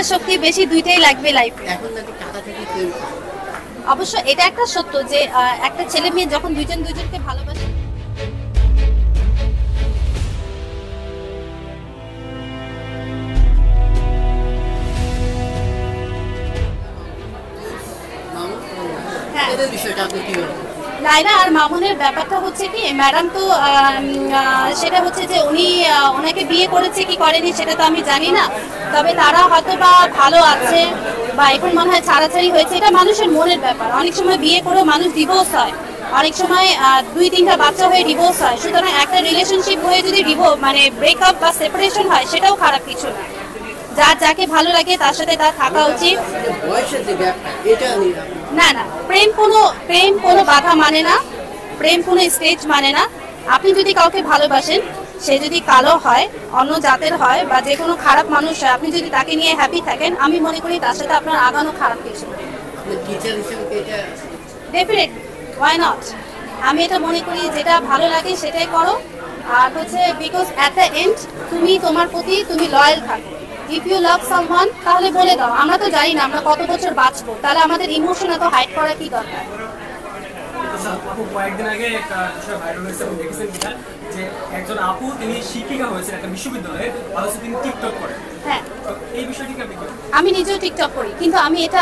দুইটার শক্তি বেশি, দুইটাই লাগবে লাইফে। এখন নাকি টাকা থেকে প্রেম হয়। অবশ্য এটা একটা সত্য যে একটা ছেলে মেয়ে যখন দুইজন দুইজনকে ভালোবাসে, হ্যাঁ, এদের বিষয়টা আপনি কি বলেন? লাইলা আর মামুনের ব্যাপারটা হচ্ছে কি, ম্যাডাম তো সেটা হচ্ছে যে উনি ওনাকে বিয়ে করেছে কি করেনি সেটা তো আমি জানি না, তবে তারা হয়তো বা ভালো আছে বা এখন মনে হয় ছাড়াছাড়ি হয়েছে, এটা মানুষের মনের ব্যাপার। অনেক সময় বিয়ে করেও মানুষ ডিভোর্স হয়, অনেক সময় 2-3টা বাচ্চা হয়ে ডিভোর্স হয়। সুতরাং একটা রিলেশনশিপ হয়ে যদি মানে ব্রেকআপ বা সেপারেশন হয় সেটাও খারাপ কিছু না। যার যাকে ভালো লাগে তার সাথে তার থাকা উচিত। বয়সের যে গ্যাপটা এটা আমি না না, প্রেম কোনো বাধা মানে না, প্রেম কোনো স্টেজ মানে না। আপনি যদি কাউকে ভালোবাসেন, সে যদি কালো হয়, অন্য জাতের হয় বা যে কোনো খারাপ মানুষ হয়, আপনি যদি তাকে নিয়ে হ্যাপি থাকেন, আমি মনে করি তার সাথে আপনার আগানো খারাপ কিছু। আপনি টিচার হিসেবে এটা ডেফিনেটলি, ওয়াই নট। আমি এটা মনে করি যেটা ভালো লাগে সেটাই করো। আর হচ্ছে বিকজ অ্যাট দ্য এন্ড তুমি তোমার প্রতি তুমি লয়াল থাকো। ইফ ইউ লাভ সামওয়ান, তাহলে বলে দাও। আমরা তো জানি না আমরা কত বছর বাঁচবো, তাহলে আমাদের ইমোশন এত হাইড করা কি দরকার? আপু কয়েকদিন আগে একটা বিষয় ভাইরাল হয়েছে এবং দেখেছেন কিনা যে একজন আপু তিনি শিক্ষিকা হয়েছেন একটা বিশ্ববিদ্যালয়ে, অথচ তিনি টিকটক করেন। হ্যাঁ, তো এই বিষয়টিকে আপনি কি বলেন? আমি নিজেও টিকটক করি, কিন্তু আমি এটা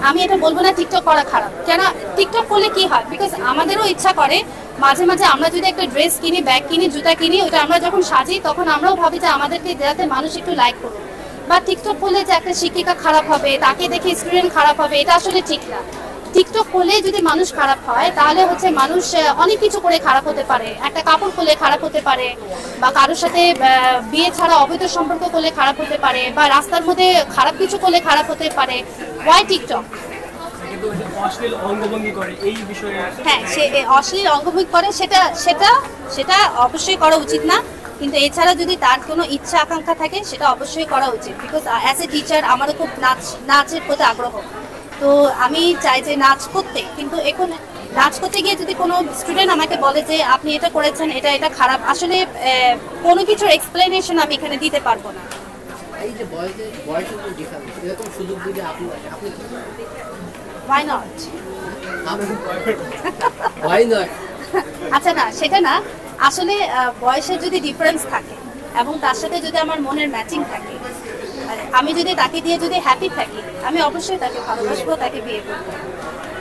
আমি এটা বলবো না টিকটক করা খারাপ। কেন টিকটক করলে কি হয়, বিকজ আমাদেরও ইচ্ছা করে মাঝে মাঝে আমরা যদি একটা ড্রেস কিনি, ব্যাগ কিনি, জুতা কিনি, ওটা আমরা যখন সাজি তখন আমরাও ভাবি যে আমাদেরকে যাতে মানুষ একটু লাইক করুক। বা টিকটক করলে যে একটা শিক্ষিকা খারাপ হবে, তাকে দেখে স্টুডেন্ট খারাপ হবে, এটা আসলে ঠিক না। টিকটক করলে যদি মানুষ খারাপ হয়, তাহলে হচ্ছে মানুষ অনেক কিছু করে খারাপ হতে পারে। একটা কাপড় করলে খারাপ হতে পারে, বা কারোর সাথে বিয়ে ছাড়া অবৈধ সম্পর্ক করলে খারাপ হতে পারে, বা রাস্তার মধ্যে খারাপ কিছু করলে খারাপ হতে পারে। Why TikTok? কিন্তু ওই যে অশ্লীল অঙ্গভঙ্গি করে এই বিষয়ে হ্যাঁ, সে অশ্লীল অঙ্গভঙ্গি করে, সেটা সেটা সেটা অবশ্যই করা উচিত না। কিন্তু এছাড়া যদি তার কোনো ইচ্ছা আকাঙ্ক্ষা থাকে সেটা অবশ্যই করা উচিত। বিকজ অ্যাজ এ টিচার আমারও খুব নাচের প্রতি আগ্রহ, তো আমি চাই যে নাচ করতে। কিন্তু এখন নাচ করতে গিয়ে যদি কোনো স্টুডেন্ট আমাকে বলে যে আপনি এটা করেছেন, এটা এটা খারাপ, আসলে কোনো কিছুর এক্সপ্লেনেশন আমি এখানে দিতে পারবো না। এই যে বয়সের যে ডিফারেন্স, এরকম সুযোগ দিলে আপনি আপনি কি করবেন? Why not? Why not? আচ্ছা, না সেটা না, আসলে বয়সের যদি ডিফারেন্স থাকে এবং তার সাথে যদি আমার মনের ম্যাচিং থাকে, আমি যদি তাকে দিয়ে যদি হ্যাপি থাকি, আমি অবশ্যই তাকে ভালোবাসবো, তাকে বিয়ে করবো।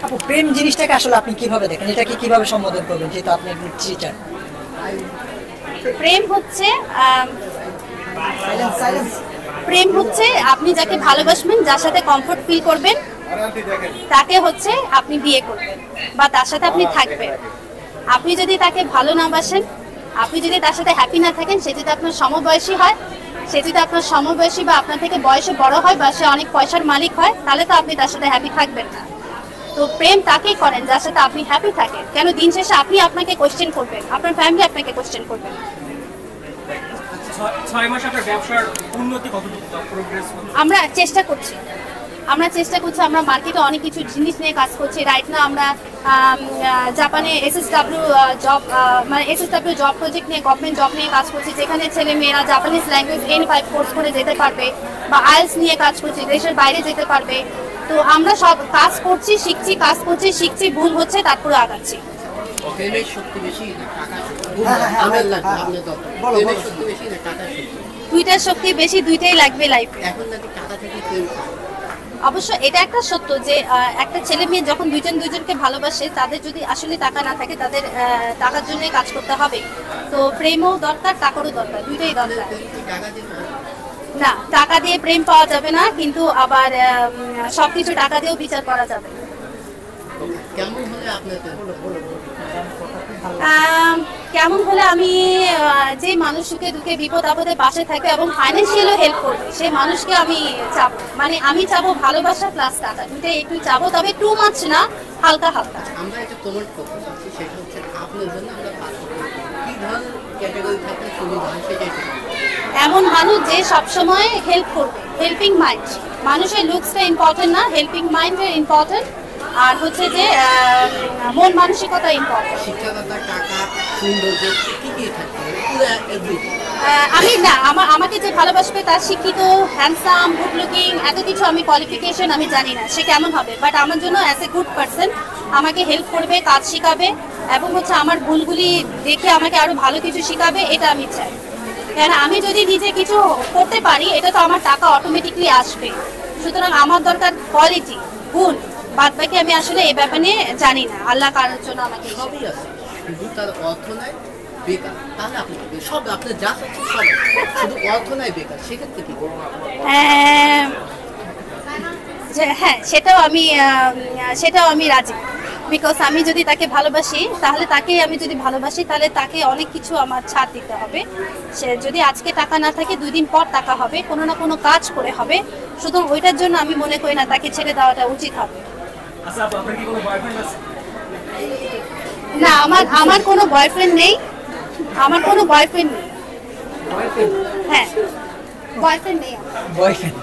আপু, প্রেম জিনিসটাকে আসলে আপনি কিভাবে দেখেন? এটাকে কিভাবে সম্বোধন করবেন, যেহেতু আপনি একজন টিচার? প্রেম হচ্ছে সাইলেন্স। প্রেম হচ্ছে আপনি যাকে ভালোবাসবেন, যার সাথে কমফোর্ট ফিল করবেন, তাকে হচ্ছে আপনি বিয়ে করবেন বা তার সাথে আপনি থাকবেন। আপনি যদি তাকে ভালো না বাসেন, আপনি যদি তার সাথে হ্যাপি না থাকেন, সে যদি আপনার সমবয়সী হয়, সে যদি আপনার সমবয়সী বা আপনার থেকে বয়সে বড় হয়, বা সে অনেক পয়সার মালিক হয়, তাহলে তো আপনি তার সাথে হ্যাপি থাকবেন না। তো প্রেম তাকেই করেন যার সাথে আপনি হ্যাপি থাকেন। কেন দিন শেষে আপনি আপনাকে কোশ্চেন করবেন, আপনার ফ্যামিলি আপনাকে কোশ্চেন করবেন। 6 মাসে আপনার ব্যবসার উন্নতি কতটুকু, প্রোগ্রেস? আমরা চেষ্টা করছি, আমরা মার্কেটে অনেক কিছু জিনিস নিয়ে কাজ করছি। রাইট না আমরা জাপানে এসএসডব্লিউ জব প্রজেক্ট নিয়ে, গভর্নমেন্ট জব নিয়ে কাজ করছি, যেখানে ছেলে মেয়েরা জাপানিজ ল্যাঙ্গুয়েজ N5 কোর্স করে যেতে পারবে, বা আইএলটিএস নিয়ে কাজ করছি, দেশের বাইরে যেতে পারবে। তো আমরা সব কাজ করছি, শিখছি, ভুল হচ্ছে, তারপরে আগাচ্ছি। প্রেমের শক্তি বেশি না টাকার শক্তি? হ্যাঁ, আমার লাগবে আপনার দরকার। বলো, প্রেমের বলো। শক্তি বেশি না টাকার শক্তি? দুইটার শক্তি বেশি, দুইটাই লাগবে লাইফে। এখন নাকি টাকা থেকে প্রেম হয়। অবশ্য এটা একটা সত্য যে একটা ছেলে মেয়ে যখন দুইজন দুইজনকে ভালোবাসে, তাদের যদি আসলে টাকা না থাকে, তাদের টাকার জন্যই কাজ করতে হবে। তো প্রেমও দরকার, টাকারও দরকার, দুইটাই দরকার। টাকা দিয়ে হয়? না, টাকা দিয়ে প্রেম পাওয়া যাবে না, কিন্তু আবার সবকিছু টাকা দিয়েও বিচার করা যাবে না। কেমন হলে আপনার কেমন হলে আমি যে মানুষ সুখে দুঃখে বিপদ আপদে পাশে থাকে এবং ফাইন্যান্সিয়ালও হেল্প করবে, সেই মানুষকে আমি চাবো। মানে আমি চাবো ভালোবাসা প্লাস টাকা, দুইটাই একটু চাবো, তবে টু মাচ না, হালকা হালকা। আমরা একটা কমেন্ট করতে চাচ্ছি, সেটা হচ্ছে আপনার জন্য আমরা কি ধরনের ক্যাটাগরি থাকলে সুবিধা হয় সেটাই। এমন মানুষ যে সবসময় হেল্প করবে, হেল্পিং মাইন্ড। মানুষের লুকসটা ইম্পর্টেন্ট না, হেল্পিং মাইন্ড ইম্পর্টেন্ট। আর হচ্ছে যে মন মানসিকতা ইম্পর্টেন্ট। শিক্ষাগত টাকা সৌন্দর্য কি কি থাকতে হবে পুরো এভরিথিং। আমি না আমাকে যে ভালোবাসবে তার শিক্ষিত, হ্যান্ডসাম, গুড লুকিং, এত কিছু আমি কোয়ালিফিকেশন আমি জানি না সে কেমন হবে, বাট আমার জন্য অ্যাজ এ গুড পারসন আমাকে হেল্প করবে, কাজ শেখাবে এবং হচ্ছে আমার ভুলগুলি দেখে আমাকে আরো ভালো কিছু শেখাবে, এটা আমি চাই। কেন আমি যদি নিজে কিছু করতে পারি এটা তো আমার টাকা অটোমেটিকলি আসবে, সুতরাং আমার দরকার কোয়ালিটি, গুণ, বাদ বাকি আমি আসলে এই ব্যাপারে জানি না। আল্লাহ কারোর জন্য আমাকে সবই আছে, শুধু তার অর্থ নাই, বেকার, তাহলে আপনি কি? সব আপনার যা আছে সব আছে, শুধু অর্থ নাই, বেকার, সেক্ষেত্রে কি করবেন? হ্যাঁ সেটাও আমি রাজি, বিকজ আমি যদি তাকে ভালোবাসি তাহলে তাকে আমি যদি ভালোবাসি তাহলে তাকে অনেক কিছু আমার ছাড় দিতে হবে। সে যদি আজকে টাকা না থাকে 2 দিন পর টাকা হবে, কোনো না কোনো কাজ করে হবে, সুতরাং ওইটার জন্য আমি মনে করি না তাকে ছেড়ে দেওয়াটা উচিত হবে। আচ্ছা আপু, আপনার কি কোনো বয়ফ্রেন্ড আছে? না, আমার কোনো বয়ফ্রেন্ড নেই, আমার কোনো বয়ফ্রেন্ড নেই। হ্যাঁ, বয়ফ্রেন্ড নেই আমার। বয়ফ্রেন্ড